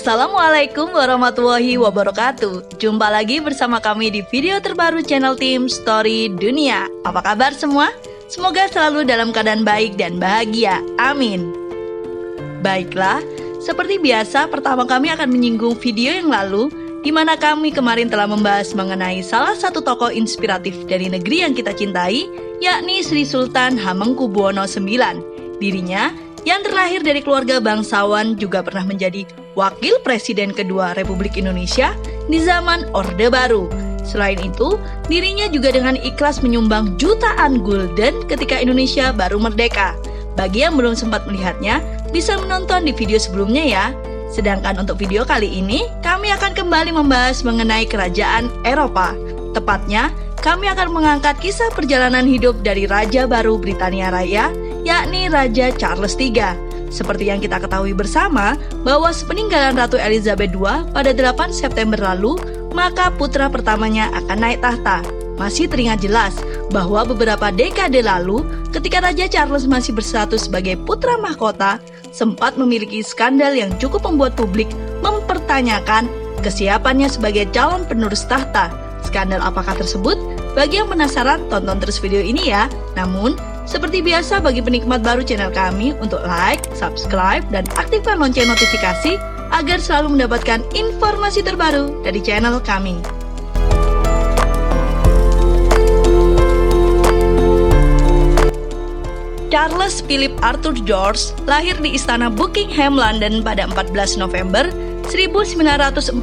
Assalamualaikum warahmatullahi wabarakatuh. Jumpa lagi bersama kami di video terbaru channel tim Story Dunia. Apa kabar semua? Semoga selalu dalam keadaan baik dan bahagia. Amin. Baiklah, seperti biasa pertama kami akan menyinggung video yang lalu di mana kami kemarin telah membahas mengenai salah satu tokoh inspiratif dari negeri yang kita cintai, yakni Sri Sultan Hamengkubuwono IX. Dirinya yang terlahir dari keluarga bangsawan juga pernah menjadi wakil presiden kedua Republik Indonesia di zaman Orde Baru. Selain itu, dirinya juga dengan ikhlas menyumbang jutaan gulden ketika Indonesia baru merdeka. Bagi yang belum sempat melihatnya, bisa menonton di video sebelumnya ya. Sedangkan untuk video kali ini, kami akan kembali membahas mengenai kerajaan Eropa. Tepatnya, kami akan mengangkat kisah perjalanan hidup dari Raja Baru Britania Raya, yakni Raja Charles III. Seperti yang kita ketahui bersama, bahwa sepeninggalan Ratu Elizabeth II pada 8 September lalu, maka putra pertamanya akan naik tahta. Masih teringat jelas bahwa beberapa dekade lalu, ketika Raja Charles masih berstatus sebagai putra mahkota, sempat memiliki skandal yang cukup membuat publik mempertanyakan kesiapannya sebagai calon penerus tahta. Skandal apakah tersebut? Bagi yang penasaran, tonton terus video ini ya. Namun, seperti biasa bagi penikmat baru channel kami untuk like, subscribe, dan aktifkan lonceng notifikasi agar selalu mendapatkan informasi terbaru dari channel kami. Charles Philip Arthur George lahir di Istana Buckingham, London pada 14 November 1948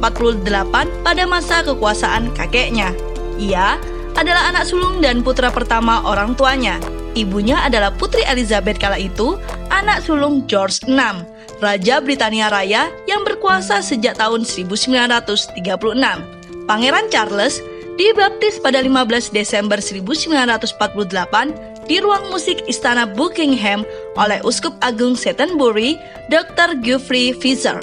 pada masa kekuasaan kakeknya. Ia adalah anak sulung dan putra pertama orang tuanya. Ibunya adalah Putri Elizabeth kala itu, anak sulung George VI, Raja Britania Raya yang berkuasa sejak tahun 1936. Pangeran Charles dibaptis pada 15 Desember 1948 di ruang musik Istana Buckingham oleh Uskup Agung Canterbury, Dr. Geoffrey Fisher.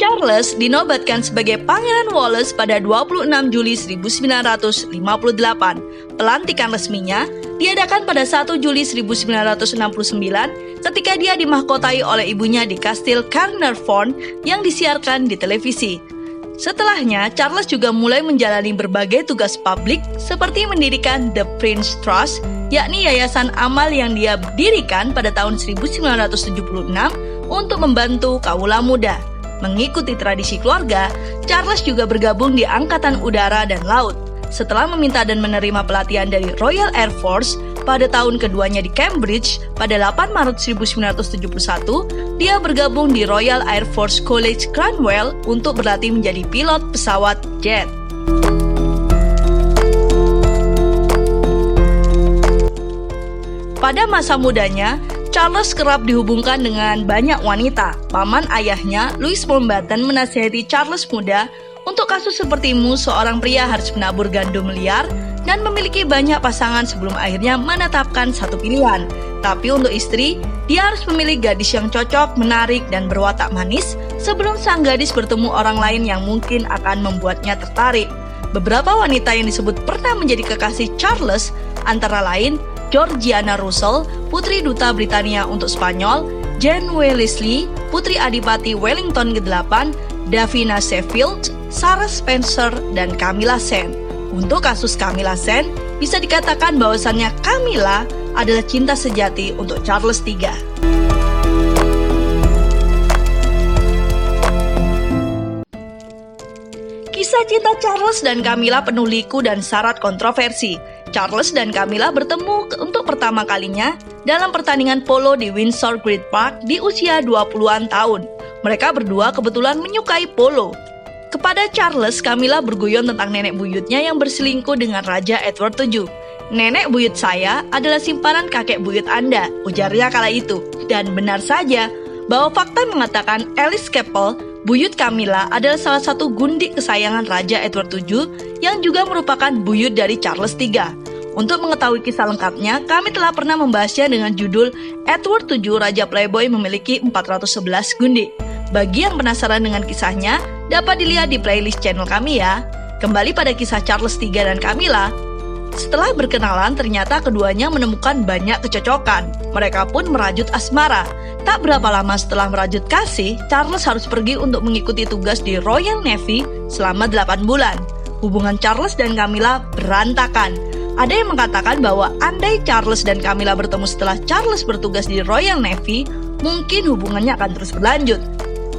Charles dinobatkan sebagai Pangeran Wallace pada 26 Juli 1958. Pelantikan resminya diadakan pada 1 Juli 1969 ketika dia dimahkotai oleh ibunya di Kastil Caernarfon yang disiarkan di televisi. Setelahnya, Charles juga mulai menjalani berbagai tugas publik seperti mendirikan The Prince Trust, yakni yayasan amal yang dia dirikan pada tahun 1976 untuk membantu kaula muda. Mengikuti tradisi keluarga, Charles juga bergabung di Angkatan Udara dan Laut. Setelah meminta dan menerima pelatihan dari Royal Air Force pada tahun keduanya di Cambridge pada 8 Maret 1971, dia bergabung di Royal Air Force College Cranwell untuk berlatih menjadi pilot pesawat jet. Pada masa mudanya, Charles kerap dihubungkan dengan banyak wanita. Paman ayahnya, Louis Mountbatten, menasihati Charles muda untuk kasus sepertimu seorang pria harus menabur gandum liar dan memiliki banyak pasangan sebelum akhirnya menetapkan satu pilihan. Tapi untuk istri, dia harus memilih gadis yang cocok, menarik, dan berwatak manis sebelum sang gadis bertemu orang lain yang mungkin akan membuatnya tertarik. Beberapa wanita yang disebut pernah menjadi kekasih Charles antara lain Georgiana Russell, Putri Duta Britania untuk Spanyol, Jane Wellesley, Putri Adipati Wellington ke-8, Davina Sheffield, Sarah Spencer, dan Camilla Sen. Untuk kasus Camilla Sen, bisa dikatakan bahwasannya Camilla adalah cinta sejati untuk Charles III. Kisah cinta Charles dan Camilla penuh liku dan syarat kontroversi. Charles dan Camilla bertemu untuk pertama kalinya dalam pertandingan polo di Windsor Great Park di usia 20-an tahun. Mereka berdua kebetulan menyukai polo. Kepada Charles, Camilla berguyon tentang nenek buyutnya yang berselingkuh dengan Raja Edward VII. "Nenek buyut saya adalah simpanan kakek buyut Anda," ujarnya kala itu. Dan benar saja bahwa fakta mengatakan Alice Keppel, buyut Camilla, adalah salah satu gundik kesayangan Raja Edward VII yang juga merupakan buyut dari Charles III. Untuk mengetahui kisah lengkapnya, kami telah pernah membahasnya dengan judul Edward VII Raja Playboy memiliki 411 gundik. Bagi yang penasaran dengan kisahnya, dapat dilihat di playlist channel kami ya. Kembali pada kisah Charles III dan Camilla. Setelah berkenalan, ternyata keduanya menemukan banyak kecocokan. Mereka pun merajut asmara. Tak berapa lama setelah merajut kasih, Charles harus pergi untuk mengikuti tugas di Royal Navy selama 8 bulan. Hubungan Charles dan Camilla berantakan. Ada yang mengatakan bahwa andai Charles dan Camilla bertemu setelah Charles bertugas di Royal Navy, mungkin hubungannya akan terus berlanjut.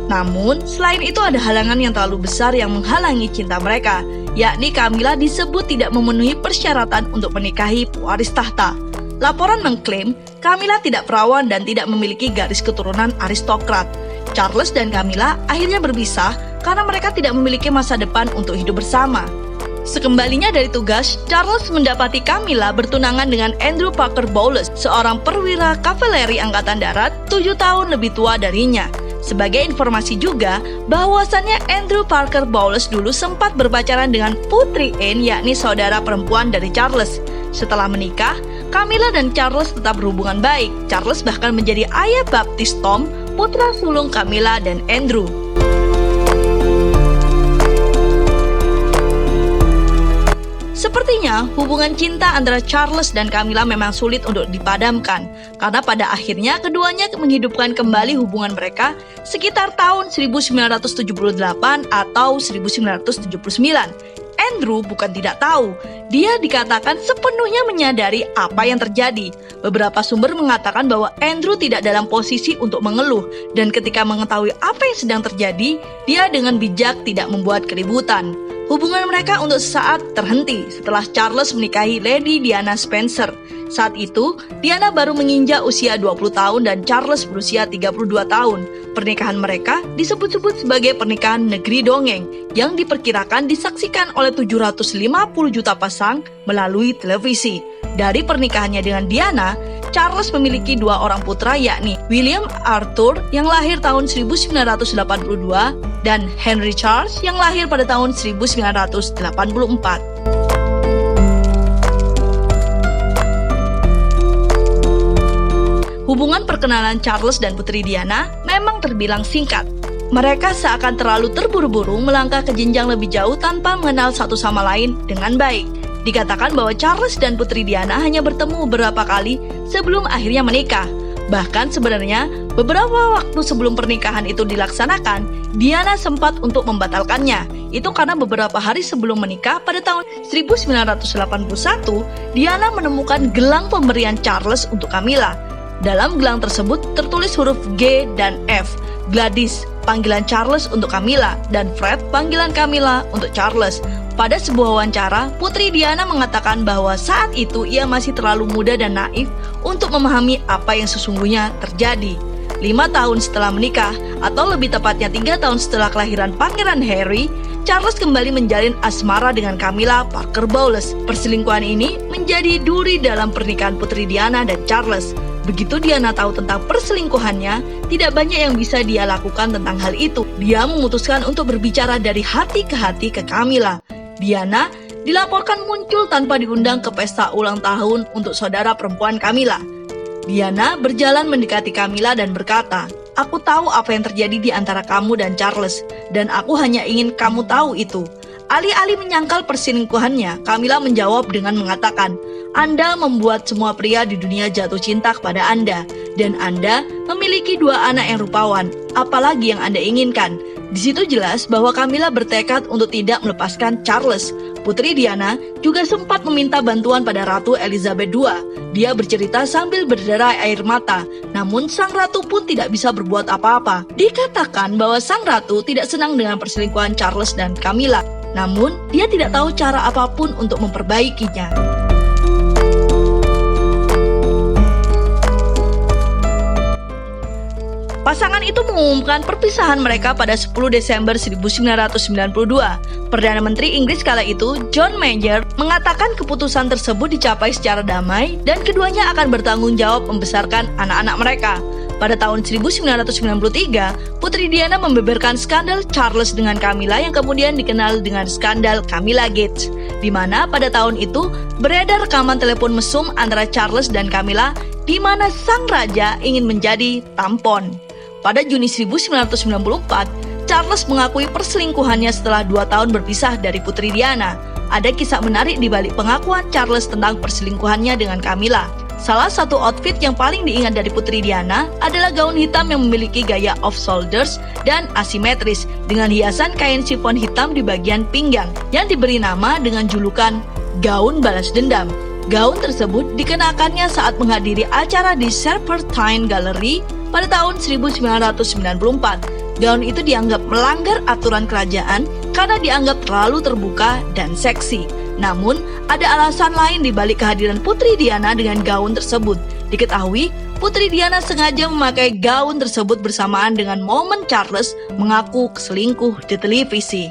Namun, selain itu ada halangan yang terlalu besar yang menghalangi cinta mereka, yakni Camilla disebut tidak memenuhi persyaratan untuk menikahi pewaris tahta. Laporan mengklaim Camilla tidak perawan dan tidak memiliki garis keturunan aristokrat. Charles dan Camilla akhirnya berpisah karena mereka tidak memiliki masa depan untuk hidup bersama. Sekembalinya dari tugas, Charles mendapati Camilla bertunangan dengan Andrew Parker Bowles, seorang perwira kavaleri angkatan darat 7 tahun lebih tua darinya. Sebagai informasi juga, bahwasannya Andrew Parker Bowles dulu sempat berpacaran dengan Putri Anne, yakni saudara perempuan dari Charles. Setelah menikah, Camilla dan Charles tetap berhubungan baik. Charles bahkan menjadi ayah baptis Tom, putra sulung Camilla dan Andrew. Sepertinya hubungan cinta antara Charles dan Camilla memang sulit untuk dipadamkan, karena pada akhirnya keduanya menghidupkan kembali hubungan mereka sekitar tahun 1978 atau 1979. Andrew bukan tidak tahu, dia dikatakan sepenuhnya menyadari apa yang terjadi. Beberapa sumber mengatakan bahwa Andrew tidak dalam posisi untuk mengeluh, dan ketika mengetahui apa yang sedang terjadi, dia dengan bijak tidak membuat keributan. Hubungan mereka untuk sesaat terhenti setelah Charles menikahi Lady Diana Spencer. Saat itu, Diana baru menginjak usia 20 tahun dan Charles berusia 32 tahun. Pernikahan mereka disebut-sebut sebagai pernikahan negeri dongeng yang diperkirakan disaksikan oleh 750 juta pasang melalui televisi. Dari pernikahannya dengan Diana, Charles memiliki 2 orang putra, yakni William Arthur yang lahir tahun 1982 dan Henry Charles yang lahir pada tahun 1984. Hubungan perkenalan Charles dan Putri Diana memang terbilang singkat. Mereka seakan terlalu terburu-buru melangkah ke jenjang lebih jauh tanpa mengenal satu sama lain dengan baik. Dikatakan bahwa Charles dan Putri Diana hanya bertemu beberapa kali sebelum akhirnya menikah. Bahkan sebenarnya beberapa waktu sebelum pernikahan itu dilaksanakan, Diana sempat untuk membatalkannya. Itu karena beberapa hari sebelum menikah pada tahun 1981, Diana menemukan gelang pemberian Charles untuk Camilla. Dalam gelang tersebut tertulis huruf G dan F, Gladys, panggilan Charles untuk Camilla, dan Fred, panggilan Camilla untuk Charles. Pada sebuah wawancara, Putri Diana mengatakan bahwa saat itu ia masih terlalu muda dan naif untuk memahami apa yang sesungguhnya terjadi. 5 tahun setelah menikah, atau lebih tepatnya 3 tahun setelah kelahiran Pangeran Harry, Charles kembali menjalin asmara dengan Camilla Parker Bowles. Perselingkuhan ini menjadi duri dalam pernikahan Putri Diana dan Charles. Begitu Diana tahu tentang perselingkuhannya, tidak banyak yang bisa dia lakukan tentang hal itu. Dia memutuskan untuk berbicara dari hati ke Camilla. Diana dilaporkan muncul tanpa diundang ke pesta ulang tahun untuk saudara perempuan Camilla. Diana berjalan mendekati Camilla dan berkata, "Aku tahu apa yang terjadi di antara kamu dan Charles, dan aku hanya ingin kamu tahu itu." Alih-alih menyangkal perselingkuhannya, Camilla menjawab dengan mengatakan, "Anda membuat semua pria di dunia jatuh cinta kepada Anda, dan Anda memiliki 2 anak yang rupawan. Apalagi yang Anda inginkan?" Di situ jelas bahwa Camilla bertekad untuk tidak melepaskan Charles. Putri Diana juga sempat meminta bantuan pada Ratu Elizabeth II. Dia bercerita sambil berderai air mata, namun sang ratu pun tidak bisa berbuat apa-apa. Dikatakan bahwa sang ratu tidak senang dengan perselingkuhan Charles dan Camilla, namun dia tidak tahu cara apapun untuk memperbaikinya. Pasangan itu mengumumkan perpisahan mereka pada 10 Desember 1992. Perdana Menteri Inggris kala itu, John Major, mengatakan keputusan tersebut dicapai secara damai dan keduanya akan bertanggung jawab membesarkan anak-anak mereka. Pada tahun 1993, Putri Diana membeberkan skandal Charles dengan Camilla yang kemudian dikenal dengan skandal Camilla Gates, di mana pada tahun itu beredar rekaman telepon mesum antara Charles dan Camilla di mana sang raja ingin menjadi tampon. Pada Juni 1994, Charles mengakui perselingkuhannya setelah 2 tahun berpisah dari Putri Diana. ada kisah menarik di balik pengakuan Charles tentang perselingkuhannya dengan Camilla. Salah satu outfit yang paling diingat dari Putri Diana adalah gaun hitam yang memiliki gaya off-shoulders dan asimetris dengan hiasan kain chiffon hitam di bagian pinggang yang diberi nama dengan julukan gaun balas dendam. Gaun tersebut dikenakannya saat menghadiri acara di Serpentine Gallery pada tahun 1994. Gaun itu dianggap melanggar aturan kerajaan karena dianggap terlalu terbuka dan seksi. Namun, ada alasan lain di balik kehadiran Putri Diana dengan gaun tersebut. Diketahui, Putri Diana sengaja memakai gaun tersebut bersamaan dengan momen Charles mengaku selingkuh di televisi.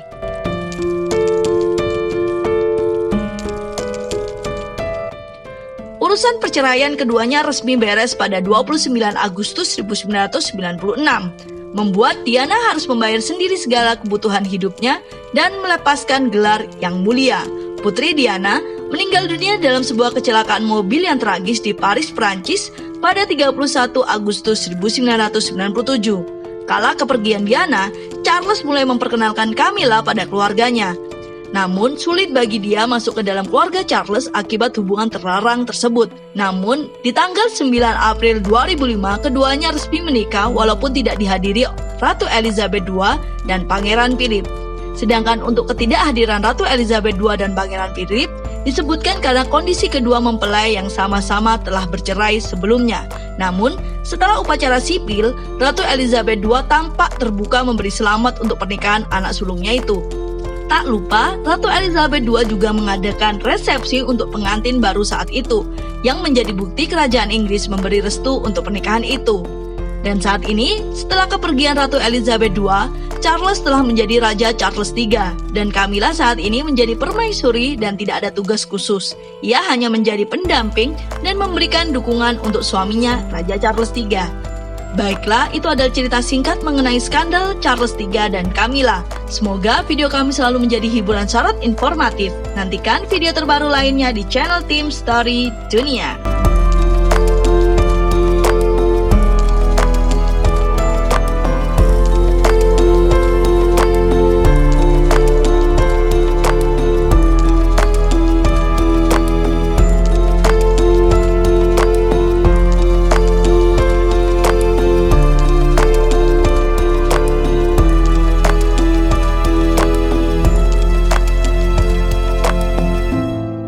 Urusan perceraian keduanya resmi beres pada 29 Agustus 1996, membuat Diana harus membayar sendiri segala kebutuhan hidupnya dan melepaskan gelar yang mulia. Putri Diana meninggal dunia dalam sebuah kecelakaan mobil yang tragis di Paris, Prancis pada 31 Agustus 1997. Kala kepergian Diana, Charles mulai memperkenalkan Camilla pada keluarganya. Namun, sulit bagi dia masuk ke dalam keluarga Charles akibat hubungan terlarang tersebut. Namun, di tanggal 9 April 2005, keduanya resmi menikah walaupun tidak dihadiri Ratu Elizabeth II dan Pangeran Philip. Sedangkan untuk ketidakhadiran Ratu Elizabeth II dan Pangeran Philip disebutkan karena kondisi kedua mempelai yang sama-sama telah bercerai sebelumnya. Namun, setelah upacara sipil, Ratu Elizabeth II tampak terbuka memberi selamat untuk pernikahan anak sulungnya itu. Tak lupa, Ratu Elizabeth II juga mengadakan resepsi untuk pengantin baru saat itu, yang menjadi bukti kerajaan Inggris memberi restu untuk pernikahan itu. Dan saat ini, setelah kepergian Ratu Elizabeth II, Charles telah menjadi Raja Charles III, dan Camilla saat ini menjadi permaisuri dan tidak ada tugas khusus. Ia hanya menjadi pendamping dan memberikan dukungan untuk suaminya, Raja Charles III. Baiklah, itu adalah cerita singkat mengenai skandal Charles III dan Camilla. Semoga video kami selalu menjadi hiburan syarat informatif. Nantikan video terbaru lainnya di channel Tim Story Dunia.